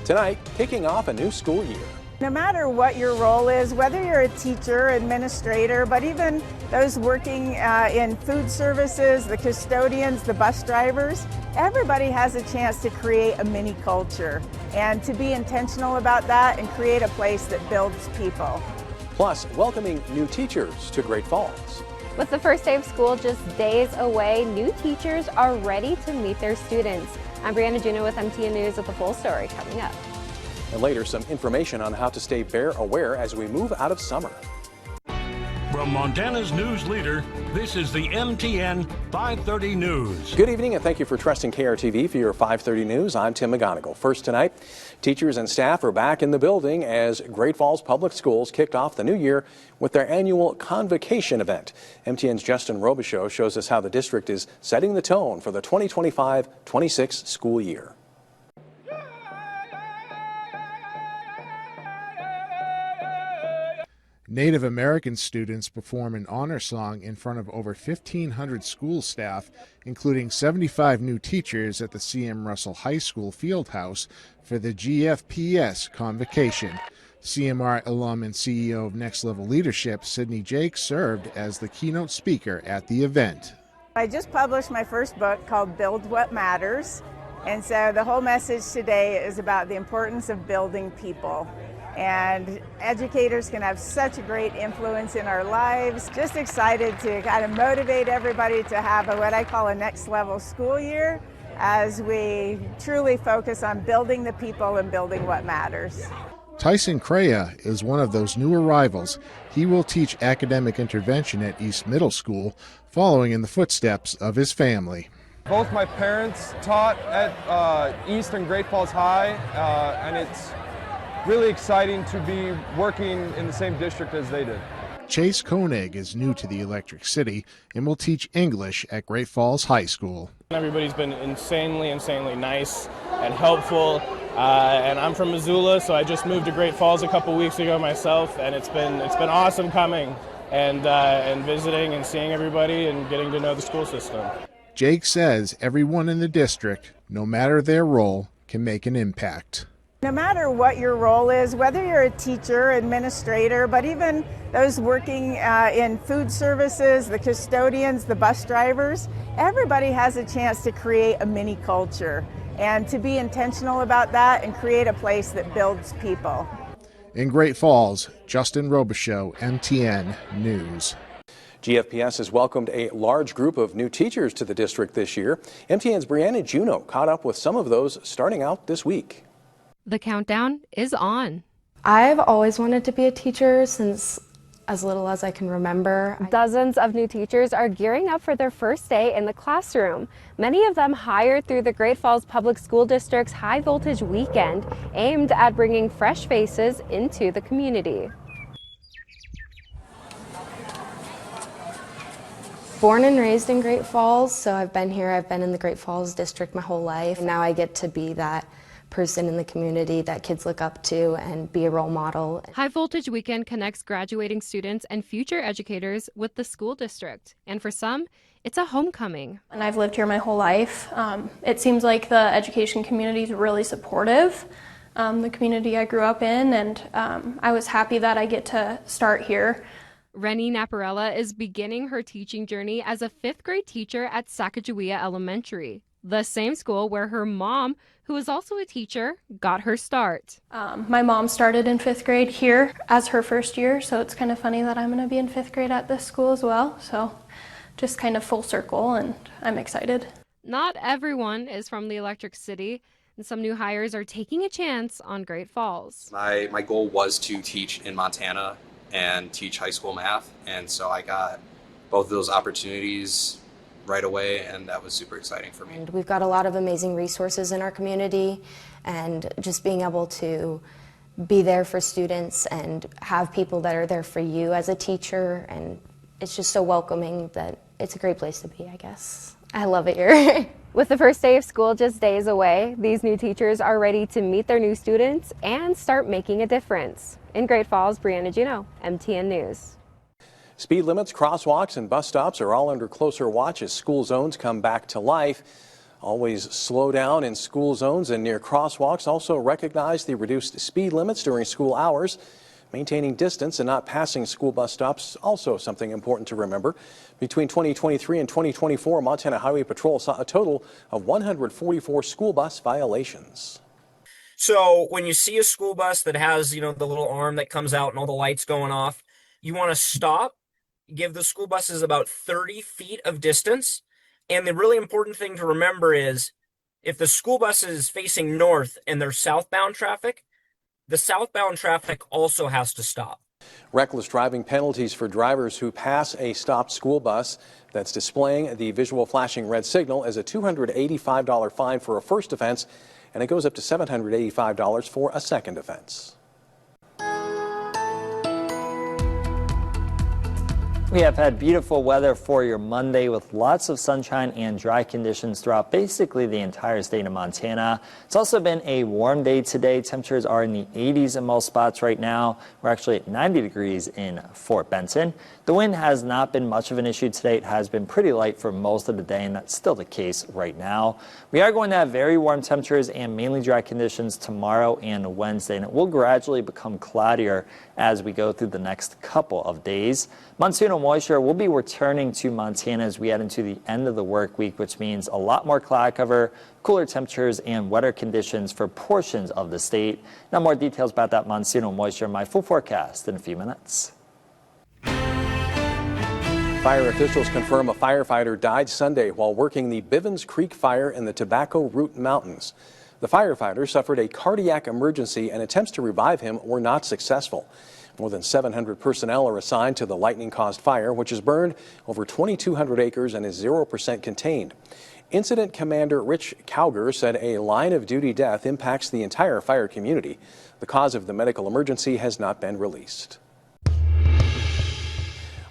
Tonight, kicking off a new school year. No matter what your role is, whether you're a teacher, administrator, but even those working in food services, the custodians, the bus drivers, everybody has a chance to create a mini culture and to be intentional about that and create a place that builds people. Plus, welcoming new teachers to Great Falls. With the first day of school just days away, new teachers are ready to meet their students. I'm Brianna Juneau with MTN News with the full story coming up. And later, some information on how to stay bear aware as we move out of summer. From Montana's news leader, this is the MTN 530 News. Good evening and thank you for trusting KRTV for your 530 News. I'm Tim McGonigal. First tonight, teachers and staff are back in the building as Great Falls Public Schools kicked off the new year with their annual Convocation event. MTN's Justin Robichaux shows us how the district is setting the tone for the 2025-26 school year. Native American students perform an honor song in front of over 1,500 school staff, including 75 new teachers at the C.M. Russell High School Fieldhouse for the GFPS Convocation. CMR alum and CEO of Next Level Leadership, Sydney Jake, served as the keynote speaker at the event. I just published my first book called Build What Matters, and so the whole message today is about the importance of building people. And educators can have such a great influence in our lives. Just excited to kind of motivate everybody to have what I call a next level school year as we truly focus on building the people and building what matters. Tyson Crea is one of those new arrivals. He will teach academic intervention at East Middle School, following in the footsteps of his family. Both my parents taught at East and Great Falls High, and it's really exciting to be working in the same district as they did. Chase Koenig is new to the Electric City and will teach English at Great Falls High School. Everybody's been insanely nice and helpful, and I'm from Missoula, so I just moved to Great Falls a couple weeks ago myself, and it's been awesome coming and visiting and seeing everybody and getting to know the school system. Jake says everyone in the district, no matter their role, can make an impact. No matter what your role is, whether you're a teacher, administrator, but even those working in food services, the custodians, the bus drivers, everybody has a chance to create a mini culture and to be intentional about that and create a place that builds people. In Great Falls, Justin Robichaux, MTN News. GFPS has welcomed a large group of new teachers to the district this year. MTN's Brianna Juneau caught up with some of those starting out this week. The countdown is on. I've always wanted to be a teacher since as little as I can remember. Dozens of new teachers are gearing up for their first day in the classroom. Many of them hired through the Great Falls Public School District's High Voltage Weekend, aimed at bringing fresh faces into the community. Born and raised in Great Falls, so I've been here. I've been in the Great Falls district my whole life. And now I get to be that person in the community that kids look up to and be a role model. High Voltage Weekend connects graduating students and future educators with the school district. And for some, it's a homecoming. And I've lived here my whole life. It seems like the education community is really supportive, the community I grew up in, and I was happy that I get to start here. Rennie Naparella is beginning her teaching journey as a 5th grade teacher at Sacagawea Elementary, the same school where her mom, who is also a teacher, got her start. My mom started in 5th grade here as her first year, so it's kind of funny that I'm going to be in 5th grade at this school as well. So just kind of full circle, and I'm excited. Not everyone is from the Electric City, and some new hires are taking a chance on Great Falls. My goal was to teach in Montana and teach high school math, and so I got both of those opportunities right away, and that was super exciting for me. And we've got a lot of amazing resources in our community, and just being able to be there for students and have people that are there for you as a teacher, and it's just so welcoming that it's a great place to be, I guess. I love it here. With the first day of school just days away, these new teachers are ready to meet their new students and start making a difference. In Great Falls, Brianna Juneau, MTN News. Speed limits, crosswalks, and bus stops are all under closer watch as school zones come back to life. Always slow down in school zones and near crosswalks. Also recognize the reduced speed limits during school hours. Maintaining distance and not passing school bus stops, also something important to remember. Between 2023 and 2024, Montana Highway Patrol saw a total of 144 school bus violations. So when you see a school bus that has, the little arm that comes out and all the lights going off, you want to stop, give the school buses about 30 feet of distance. And the really important thing to remember is if the school bus is facing north and there's southbound traffic, the southbound traffic also has to stop. Reckless driving penalties for drivers who pass a stopped school bus that's displaying the visual flashing red signal is a $285 fine for a first offense, and it goes up to $785 for a second offense. We have had beautiful weather for your Monday with lots of sunshine and dry conditions throughout basically the entire state of Montana. It's also been a warm day today. Temperatures are in the 80s in most spots right now. We're actually at 90 degrees in Fort Benton. The wind has not been much of an issue today. It has been pretty light for most of the day, and that's still the case right now. We are going to have very warm temperatures and mainly dry conditions tomorrow and Wednesday, and it will gradually become cloudier as we go through the next couple of days. Monsoonal moisture will be returning to Montana as we head into the end of the work week, which means a lot more cloud cover, cooler temperatures, and wetter conditions for portions of the state. Now more details about that monsoonal moisture in my full forecast in a few minutes. Fire officials confirm a firefighter died Sunday while working the Bivens Creek fire in the Tobacco Root Mountains. The firefighter suffered a cardiac emergency, and attempts to revive him were not successful. More than 700 personnel are assigned to the lightning-caused fire, which has burned over 2,200 acres and is 0% contained. Incident Commander Rich Cowger said a line-of-duty death impacts the entire fire community. The cause of the medical emergency has not been released.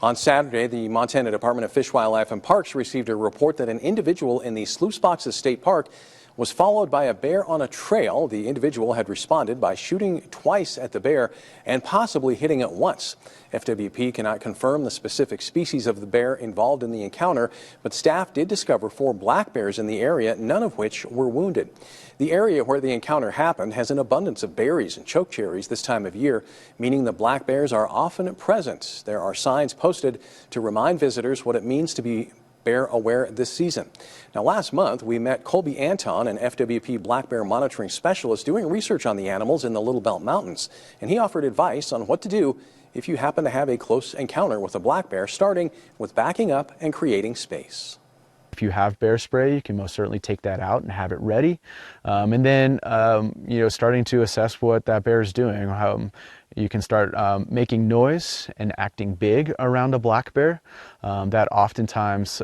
On Saturday, the Montana Department of Fish, Wildlife and Parks received a report that an individual in the Sluiceboxes State Park was followed by a bear on a trail. The individual had responded by shooting twice at the bear and possibly hitting it once. FWP cannot confirm the specific species of the bear involved in the encounter, but staff did discover 4 black bears in the area, none of which were wounded. The area where the encounter happened has an abundance of berries and chokecherries this time of year, meaning the black bears are often present. There are signs posted to remind visitors what it means to be bear aware this season. Now, last month, we met Colby Anton, an FWP black bear monitoring specialist doing research on the animals in the Little Belt Mountains, and he offered advice on what to do if you happen to have a close encounter with a black bear, starting with backing up and creating space. If you have bear spray, you can most certainly take that out and have it ready. And then, starting to assess what that bear is doing. You can start making noise and acting big around a black bear. That oftentimes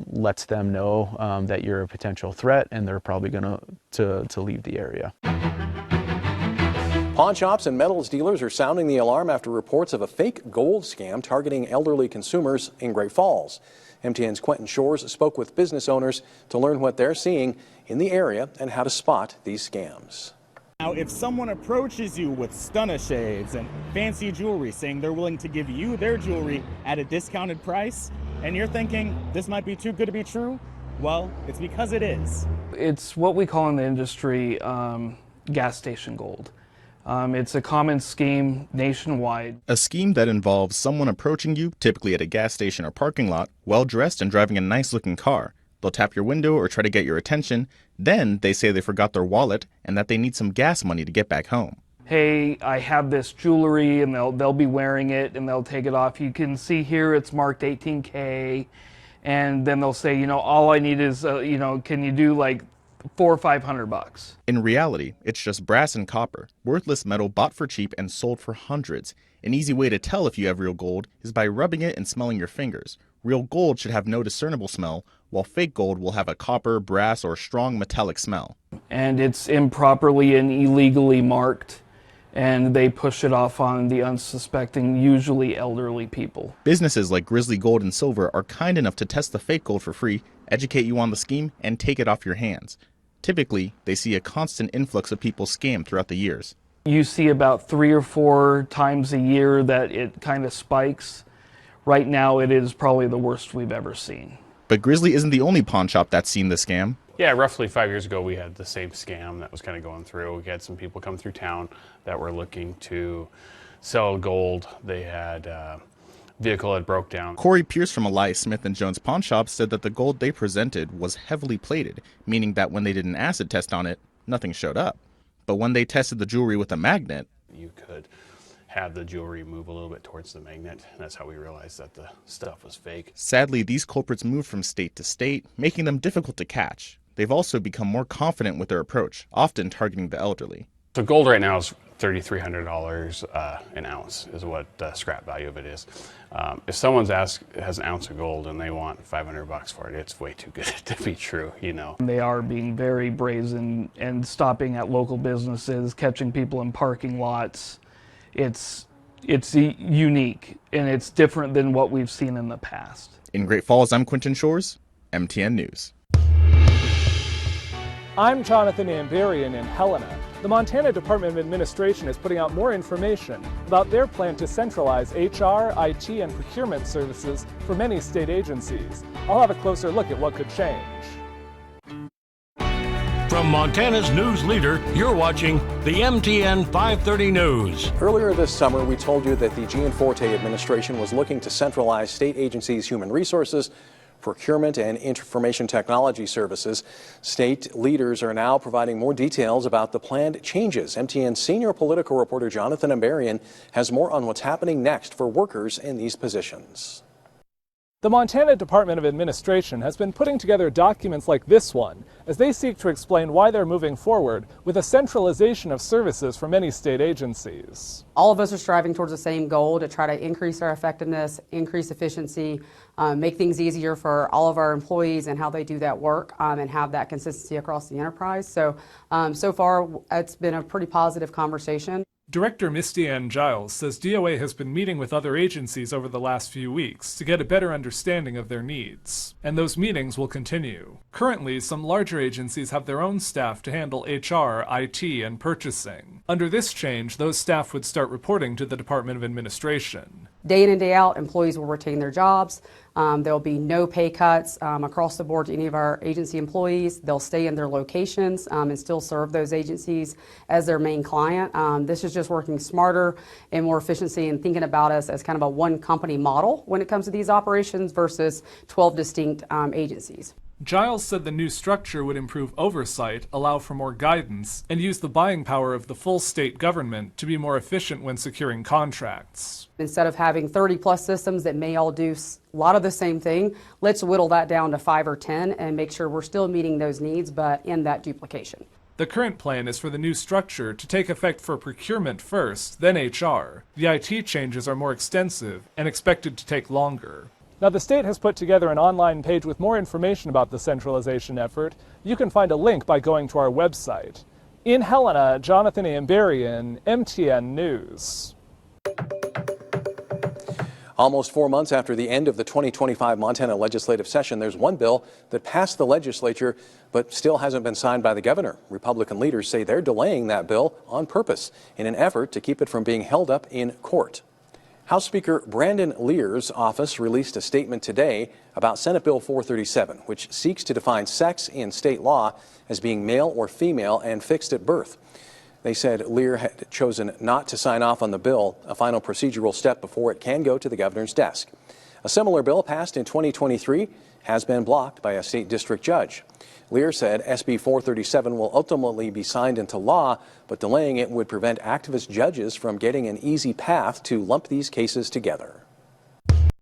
lets them know that you're a potential threat, and they're probably going to leave the area. Pawn shops and metals dealers are sounding the alarm after reports of a fake gold scam targeting elderly consumers in Great Falls. MTN's Quentin Shores spoke with business owners to learn what they're seeing in the area and how to spot these scams. Now, if someone approaches you with stunner shades and fancy jewelry saying they're willing to give you their jewelry at a discounted price, and you're thinking this might be too good to be true, well, it's because it is. It's what we call in the industry gas station gold. It's a common scheme nationwide. A scheme that involves someone approaching you, typically at a gas station or parking lot, well-dressed and driving a nice-looking car. They'll tap your window or try to get your attention. Then they say they forgot their wallet and that they need some gas money to get back home. Hey, I have this jewelry, and they'll be wearing it, and they'll take it off. You can see here it's marked 18K, and then they'll say, all I need is, can you do like $400 or $500? In reality, it's just brass and copper, worthless metal bought for cheap and sold for hundreds. An easy way to tell if you have real gold is by rubbing it and smelling your fingers. Real gold should have no discernible smell, while fake gold will have a copper, brass, or strong metallic smell. And it's improperly and illegally marked, and they push it off on the unsuspecting, usually elderly people. Businesses like Grizzly Gold and Silver are kind enough to test the fake gold for free, educate you on the scheme, and take it off your hands. Typically, they see a constant influx of people scammed throughout the years. You see about 3 or 4 times a year that it kind of spikes. Right now, it is probably the worst we've ever seen. But Grizzly isn't the only pawn shop that's seen the scam. Yeah, roughly 5 years ago, we had the same scam that was kind of going through. We had some people come through town that were looking to sell gold. They had a vehicle that broke down. Corey Pierce from Elias Smith & Jones Pawn Shop said that the gold they presented was heavily plated, meaning that when they did an acid test on it, nothing showed up. But when they tested the jewelry with a magnet, you could have the jewelry move a little bit towards the magnet. And that's how we realized that the stuff was fake. Sadly, these culprits moved from state to state, making them difficult to catch. They've also become more confident with their approach, often targeting the elderly. So gold right now is $3,300 an ounce is what the scrap value of it is. If someone has an ounce of gold and they want $500 for it, it's way too good to be true, you know. They are being very brazen and stopping at local businesses, catching people in parking lots. It's unique and it's different than what we've seen in the past. In Great Falls, I'm Quentin Shores, MTN News. I'm Jonathan Ambarian in Helena. The Montana Department of Administration is putting out more information about their plan to centralize HR, IT, and procurement services for many state agencies. I'll have a closer look at what could change. From Montana's news leader, you're watching the MTN 530 News. Earlier this summer, we told you that the Gianforte administration was looking to centralize state agencies' human resources, procurement, and information technology services. State leaders are now providing more details about the planned changes. MTN senior political reporter Jonathan Ambarian has more on what's happening next for workers in these positions. The Montana Department of Administration has been putting together documents like this one as they seek to explain why they're moving forward with a centralization of services for many state agencies. All of us are striving towards the same goal to try to increase our effectiveness, increase efficiency, make things easier for all of our employees and how they do that work, and have that consistency across the enterprise. So far, it's been a pretty positive conversation. Director Misty Ann Giles says DOA has been meeting with other agencies over the last few weeks to get a better understanding of their needs, and those meetings will continue. Currently, some larger agencies have their own staff to handle HR, IT, and purchasing. Under this change, those staff would start reporting to the Department of Administration. Day in and day out, employees will retain their jobs. There'll be no pay cuts across the board to any of our agency employees. They'll stay in their locations and still serve those agencies as their main client. This is just working smarter and more efficiency and thinking about us as kind of a one company model when it comes to these operations versus 12 distinct agencies. Giles said the new structure would improve oversight, allow for more guidance, and use the buying power of the full state government to be more efficient when securing contracts. Instead of having 30 plus systems that may all do a lot of the same thing, let's whittle that down to 5 or 10 and make sure we're still meeting those needs, but in that duplication. The current plan is for the new structure to take effect for procurement first, then HR. The IT changes are more extensive and expected to take longer. Now, the state has put together an online page with more information about the centralization effort. You can find a link by going to our website. In Helena, Jonathan Ambarian, MTN News. Almost 4 months after the end of the 2025 Montana legislative session, there's one bill that passed the legislature but still hasn't been signed by the governor. Republican leaders say they're delaying that bill on purpose in an effort to keep it from being held up in court. House Speaker Brandon Lear's office released a statement today about Senate Bill 437, which seeks to define sex in state law as being male or female and fixed at birth. They said Lear had chosen not to sign off on the bill, a final procedural step before it can go to the governor's desk. A similar bill passed in 2023 has been blocked by a state district judge. Lear said SB 437 will ultimately be signed into law, but delaying it would prevent activist judges from getting an easy path to lump these cases together.